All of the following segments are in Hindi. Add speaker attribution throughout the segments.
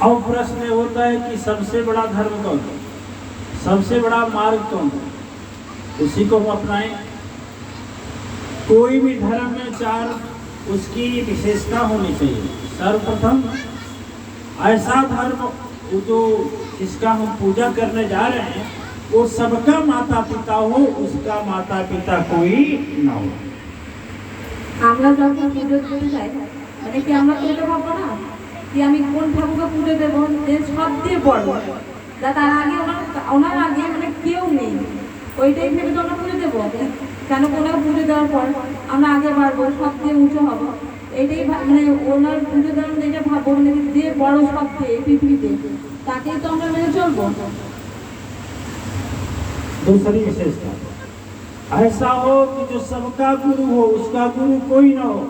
Speaker 1: अब प्रश्न होता है कि सबसे बड़ा धर्म कौन है, सबसे बड़ा मार्ग कौन है, उसी को हम अपनाएं। कोई भी धर्म में चार उसकी विशेषता होनी चाहिए। सर्वप्रथम ऐसा धर्म जो जिसका हम पूजा करने जा रहे हैं वो सबका माता पिता हो, उसका माता पिता कोई ना हो।
Speaker 2: আমরা যখন পুজো দিতে যাই মানে কি আমরা তো এটা ভাববো না कि আমি কোন ঠাকুরকে পুজো দেব যে সবচেয়ে বড়, যা তার আগে ওনার আগে মানে কেউ নেই, ওইটাই ভেবে তো আমরা পুজো দেবো। কেন কোনো পুজো দেওয়ার পর আমরা আগে বাড়বো, সবচেয়ে উঁচু হবো, এইটাই মানে ওনার পুজো দেওয়ার যেটা ভাববো মানে যে বড় সবচেয়ে পৃথিবীতে তাকেই তো আমরা মেনে চলবো।
Speaker 1: दूसरी विशेषता ऐसा हो कि जो सबका गुरु हो, उसका गुरु कोई ना हो।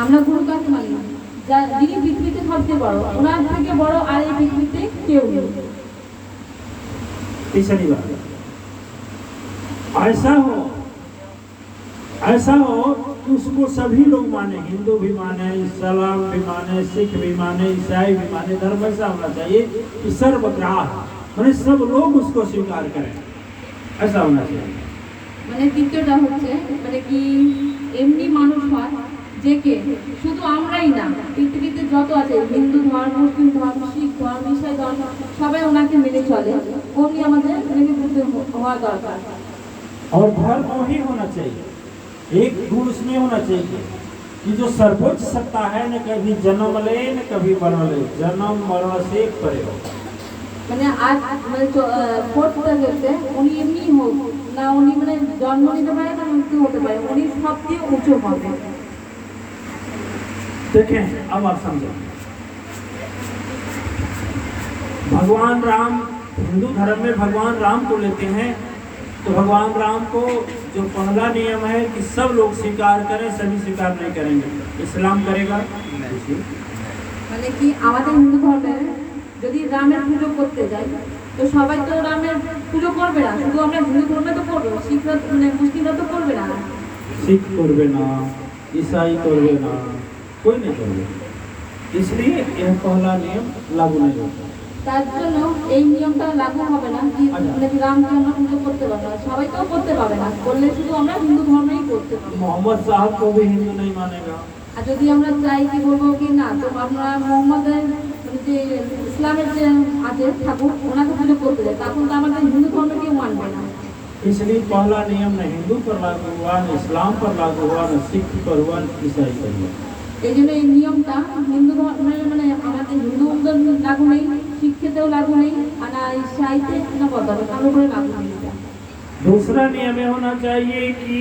Speaker 2: আমরা গুরু কাকে মানি? যিনি পৃথিবীতে সবচেয়ে বড়, ওনার থেকে বড় আর এই পৃথিবীতে কেউ নেই।
Speaker 1: तीसरी बात ऐसा हो कि उसको सभी लोग माने, हिंदू भी माने, इस्लाम भी माने, सिख भी माने, ईसाई भी माने। धर्म ऐसा होना चाहिए कि सर्वग्राह মানে सब लोग उसको स्वीकार करें, ऐसा होना चाहिए।
Speaker 2: মানে দ্বিতীয়টা হচ্ছে মানে কি এমনি মানুষ হয় যে কে শুধু আমরাই না, পৃথিবীতে যত আছে হিন্দু ধর্ম, মুসলিম ধর্ম, শিখ ধর্ম, ইসাই ধর্ম, সবাই ওনাকে মেনে চলে। উনি আমাদের মানে বুদ্ধ হওয়া দরকার।
Speaker 1: और धर्म वही होना चाहिए, एक गुण उसमें होना चाहिए कि जो सर्वोच्च सत्ता है न कभी जन्म ले न कभी मरण ले, जन्म मरण से परे हो।
Speaker 2: মানে আর মানে ফোর্থটা হচ্ছে উনি এমনি হোক না, উনি মানে জন্ম নিতে পারে না মৃত্যু হতে পারে, উনি সবচেয়ে উঁচু হবে।
Speaker 1: देखें अब आप समझो, भगवान राम, हिंदू धर्म में भगवान राम को लेते हैं तो भगवान राम को जो पहला नियम है कि सब लोग स्वीकार करें, सभी स्वीकार नहीं करेंगे। इस्लाम करेगा
Speaker 2: মানে কি আমাদের হিন্দু ধর্মে যদি রামের পুজো করতে যাই তো সবাই তো রামের পুজো করবে না, শুধু আমরা হিন্দু ধর্মে তো করবো, শিখরা মানে মুসলিমরা তো করবে না।
Speaker 1: सिख करवे ना, ईसाई करवे ना, कोई नहीं करवे, इसलिए यह पहला नियम लागू नहीं होता।
Speaker 2: তার জন্য এই নিয়মটা লাগু হবে না যে মানে রামকে আমরা পুজো করতে পারবো না, সবাই তো করতে পারবে না, করলে শুধু আমরা হিন্দু ধর্মেই করতে পারবো।
Speaker 1: मोहम्मद साहब को भी हिंदू नहीं मानेगा।
Speaker 2: আর যদি আমরা চাই কি বলবো কি না তো আমরা মোহাম্মদের যে ইসলামের যে আছে ঠাকুর ওনাকে পুজো করতে যাই, তখন তো আমাদের হিন্দু ধর্মে কেউ মানবে না।
Speaker 1: इसलिए पहला नियम न हिंदू पर लागू हुआ, न इस्लाम पर लागू हुआ, न सिख पर हुआ, न ईसाई पर हुआ।
Speaker 2: এই জন্য এই নিয়মটা হিন্দু ধর্মের মানে আমাদের হিন্দুদের লাগু নেই, শিক্ষেতেও লাগু নেই, আর না ইসাইতে না বদলে কারো করে লাগু নেই।
Speaker 1: दूसरा नियम ये होना चाहिए कि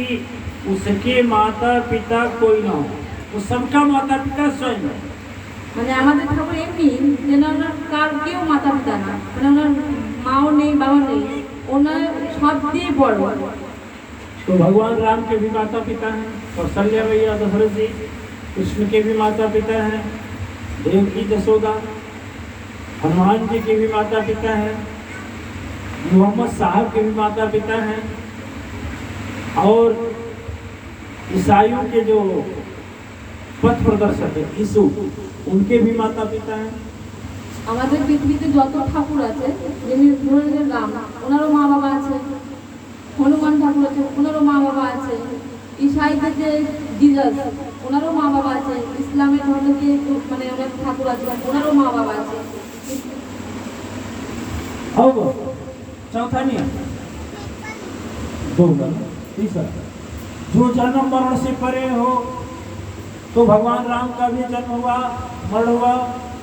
Speaker 1: उसके माता पिता कोई ना हो, वो सबका माता पिता स्वयं हो।
Speaker 2: মানে আমাদের ঠাকুর এমনি যেন ওনার কার কেউ মাতা পিতা না, মানে ওনার মাও নেই বাবা নেই, ওনার সবচেয়ে বড়।
Speaker 1: तो भगवान राम के भी माता पिता हैं, कौशल्या मैया, दशरथ जी, कृष्ण के भी माता पिता हैं, देवकी जसोदा, हनुमान जी के भी माता पिता हैं, मोहम्मद साहब के भी माता पिता हैं, और ईसाइयों के जो पथ प्रदर्शक है यीशु, उनके भी माता पिता हैं।
Speaker 2: আমাদের পৃথিবীতে যত ঠাকুর আছে যেমনি ধরুন রাম ওনারও মা বাবা আছে, হনুমান ঠাকুর আছে ওনারও মা বাবা আছে, ইসাইদের যে জিজাস ওনারও মা বাবা আছে, ইসলামের ধর্মে যে মানে অনেক ঠাকুর আছে ওনারও মা বাবা আছে।
Speaker 1: अब चौथा नियम दो, तीसरा जो जन्म मरण से परे हो, तो भगवान राम का भी जन्म हुआ मरण हुआ,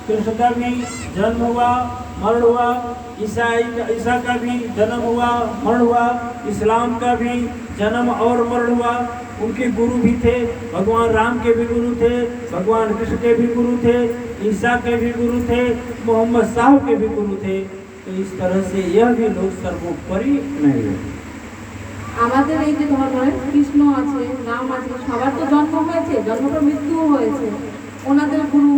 Speaker 1: कृष्ण का भी जन्म हुआ मरण हुआ, ईसा का भी जन्म हुआ मरण हुआ, इस्लाम का भी जन्म और मरण हुआ। उनके गुरु भी थे, भगवान राम के भी गुरु थे, भगवान कृष्ण के भी गुरु थे, ईसा के भी गुरु थे, मोहम्मद साहब के भी गुरु थे। तो इस तरह से यह भी लोग सर्वोपरि नहीं है।
Speaker 2: আমাদের এই যে ধর্মের কৃষ্ণ আছে রাম আছে সবার তো জন্ম হয়েছে, জন্ম তো মৃত্যুও হয়েছে, ওনাদের গুরু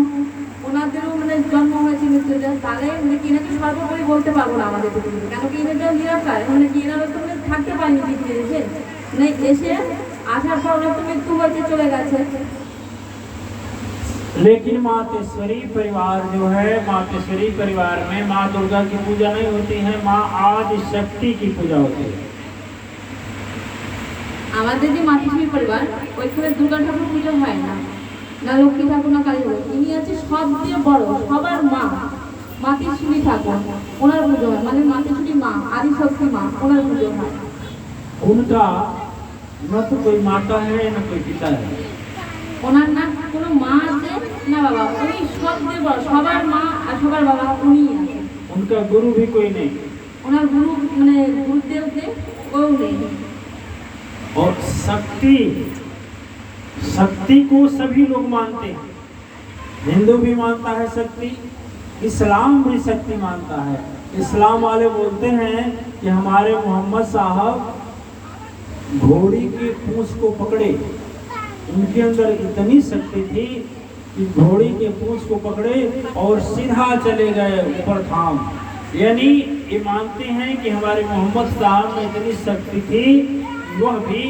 Speaker 2: ওনাদেরও মানে জন্ম হয়েছে মৃত্যু, তাহলে মানে কি এনাকে সর্বোপরি বলতে পারবো না আমাদের পৃথিবীতে, কেন কি এনাটা নিরাকার, মানে কি এনারা তো মানে থাকতে পারেনি পৃথিবীতে এসে, মানে এসে আসার পর ওনার তো মৃত্যু হয়েছে চলে গেছে।
Speaker 1: लेकिन मातेश्वरी परिवार जो है, मातेश्वरी परिवार में माँ दुर्गा की पूजा नहीं होती है, माँ आदि शक्ति की पूजा होती है।
Speaker 2: আমাদের যে মাতৃশ্রী পরিবার ওইখানে দুর্গা ঠাকুর পুজো হয় না, না লক্ষ্মী ঠাকুর না কালী ঠাকুর, ইনি আছে সবচেয়ে বড় সবার মা মাতৃশ্রী ঠাকুর, ওনার পুজো হয়। মানে মাতৃশ্রী মা আদিশক্তি মা, ওনার পুজো হয়।
Speaker 1: उनका न तो कोई माता है न कोई पिता है।
Speaker 2: ওনার না কোনো মা আছে না বাবা, উনি সবচেয়ে বড় সবার মা আর সবার বাবা উনি আছেন।
Speaker 1: उनका गुरु भी कोई नहीं।
Speaker 2: ওনার গুরু মানে গুরুদেব যে কেউ নেই।
Speaker 1: और शक्ति, शक्ति को सभी लोग मानते हैं। हिंदू भी मानता है शक्ति, इस्लाम भी शक्ति मानता है। इस्लाम वाले बोलते हैं कि हमारे मोहम्मद साहब घोड़ी की पूंछ को पकड़े, उनके अंदर इतनी शक्ति थी कि घोड़ी के पूंछ को पकड़े और सीधा चले गए ऊपर थाम। यानी ये मानते हैं कि हमारे मोहम्मद साहब में इतनी शक्ति थी, वह भी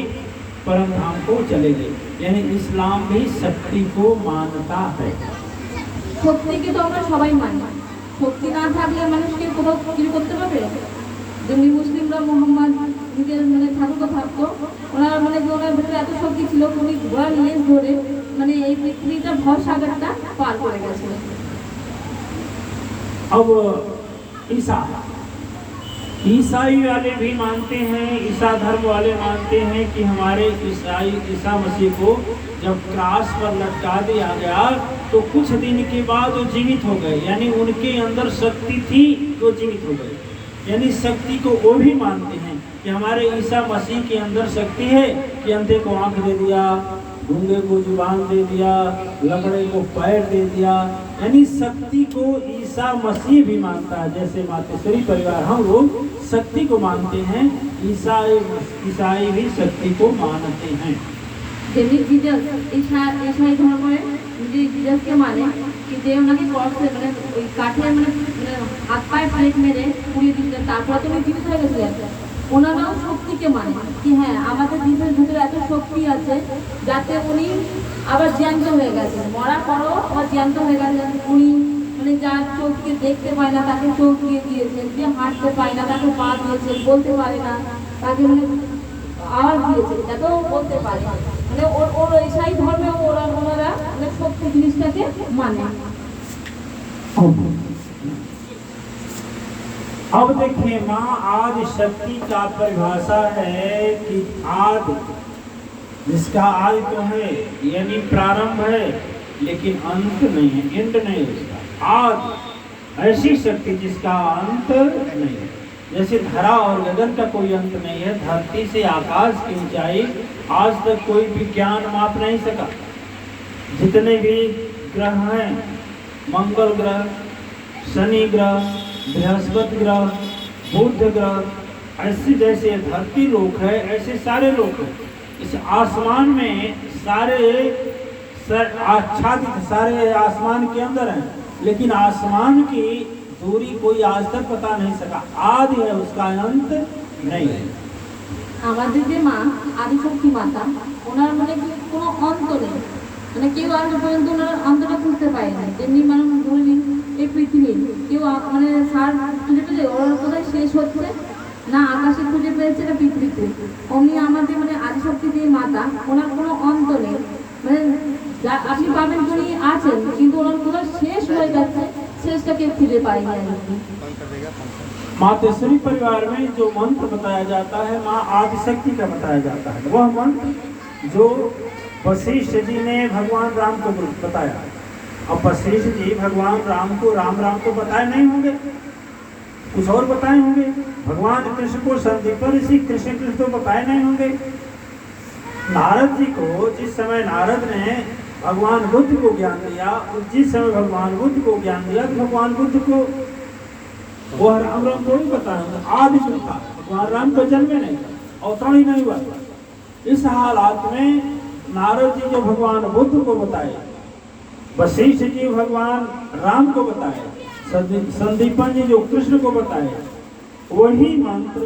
Speaker 1: परम धाम को चले गए। यानी इस्लाम भी शक्ति को मानता है।
Speaker 2: শক্তিকে তো আমরা সবাই মানি, শক্তি না থাকলে মানুষকে কোথাও কিছু করতে পারবে? যেমনি মুসলিমরা মোহাম্মদ নিজের মানে ঠাকুরকে থাকতো, ওনার মানে যে ওনার ভেতরে এত শক্তি ছিল, উনি ঘোড়ার লেজ ধরে মানে এই পৃথিবীটা ভরসাগরটা পার করে গেছিলেন।
Speaker 1: अब ईसाई वाले भी मानते हैं, ईसा धर्म वाले मानते हैं कि हमारे ईसा मसीह को जब क्रॉस पर लटका दिया गया तो कुछ दिन के बाद वो जीवित हो गए। यानी उनके अंदर शक्ति थी तो जीवित हो गए। यानी शक्ति को वो भी मानते हैं कि हमारे ईसा मसीह के अंदर शक्ति है कि अंधे को आंख दे दिया, गूंगे को जुबान दे दिया, लंगड़े को पैर दे दिया। यानी शक्ति को ईसा मसीह भी मानता है। जैसे मातेश्वरी परिवार हम लोग शक्ति को मानते हैं, ईसाई भी शक्ति को मानते हैं।
Speaker 2: যেমনি জিজাস ঈশাই ধর্মে যে জিজাসকে মানে কি যে ওনাকে ক্রসে মানে ওই কাঠে মানে হাত পায়ে প্লেট মেরে পুড়িয়ে দিতেন, তারপর তো উনি জীবিত হয়ে গেছিলেন। ওনারাও শক্তিকে মানে কি হ্যাঁ আমাদের জিজাসের ভিতরে এত শক্তি আছে যাতে উনি আবার জ্যান্ত হয়ে গেছেন, মরার পরও আবার জ্যান্ত হয়ে গেছেন। উনি মানে যার চোখকে দেখতে পায় না তাকে চোখ দিয়ে দিয়েছেন, যে হাঁটতে পায় না তাকে পা দিয়েছেন, বলতে পারে না তাকে মানে আওয়াজ দিয়েছে যাতেও বলতে পারে। মানে ওর ঈশাই ধর্মে ওনারা মানে শক্তি জিনিসটাকে মানে।
Speaker 1: अब देखिए, माँ आदि शक्ति का परिभाषा है कि आदि, जिसका आदि तो है यानी प्रारंभ है लेकिन अंत नहीं है, एंड नहीं है उसका। आदि ऐसी शक्ति जिसका अंत नहीं है। जैसे धरा और गगन का कोई अंत नहीं है, धरती से आकाश की ऊंचाई आज तक कोई विज्ञान माप नहीं सका। जितने भी ग्रह हैं, मंगल ग्रह, शनि ग्रह, बृहस्पति ग्रह, बुध ग्रह, ऐसे जैसे धरती लोक है ऐसे सारे लोक हैं। इस आसमान में सारे आच्छादित सारे आसमान के अंदर हैं, लेकिन आसमान की दूरी कोई आज तक पता नहीं सका। आदि है, उसका अंत नहीं है।
Speaker 2: আমাদের যে মা আদিশক্তি মাতা, ওনার মানে কোনো অন্ত নেই, মানে কেউ আজ পর্যন্ত ওনার অন্তটা খুঁজতে পারে না। যেমনি মানুষ ধরে নিন এই পৃথিবী কেউ মানে সার খুঁজে পেলে ওনার কোথায় শেষ হচ্ছে না, আকাশে খুঁজে পেয়েছে না পৃথিবীতে। অমনি আমাদের মানে আদিশক্তি যে মাতা, ওনার কোনো অন্ত নেই। মানে আপনি পাবেন উনি আছেন কিন্তু ওনার কোথায় শেষ হয়ে যাচ্ছে, শেষটা কেউ খুঁজে পায়নি।
Speaker 1: मातेश्वरी परिवार में जो मंत्र बताया जाता है, माँ आदिशक्ति का बताया जाता है। वह मंत्र जो वशिष्ठ जी ने भगवान राम को बताया। अब वशिष्ठ जी भगवान राम को राम तो बताए नहीं होंगे, कुछ और बताए होंगे। भगवान कृष्ण को संदीपन ऋषि कृष्ण तो बताए नहीं होंगे। नारद जी को जिस समय नारद ने भगवान बुद्ध को ज्ञान दिया, जिस समय भगवान बुद्ध को ज्ञान दिया तो भगवान बुद्ध को वह राम को ही बताया। आदि जो था भगवान राम को जन्मे नहीं, अवतरण ही नहीं हुआ। इस हालात में नारद जी जो भगवान बुद्ध को बताए, वशिष्ठ जी भगवान राम को बताए, संदीपन जी जो कृष्ण को बताए, वही मंत्र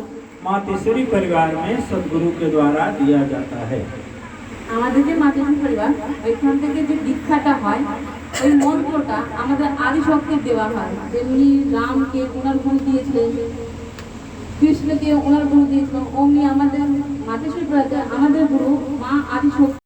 Speaker 1: मातेश्वरी परिवार में सदगुरु के द्वारा दिया जाता है।
Speaker 2: আমাদের যে মাতৃশ্রী পরিবার ওইখান থেকে যে দীক্ষাটা হয়, ওই মন্ত্রটা আমাদের আদিশক্তির দেওয়া হয়, যেমনি রামকে ওনার গুরু দিয়েছিলেন, কৃষ্ণকে ওনার গুরু দিয়েছিলেন, অমনি আমাদের মাতেশ্বরী আমাদের গুরু মা আদিশক্তি।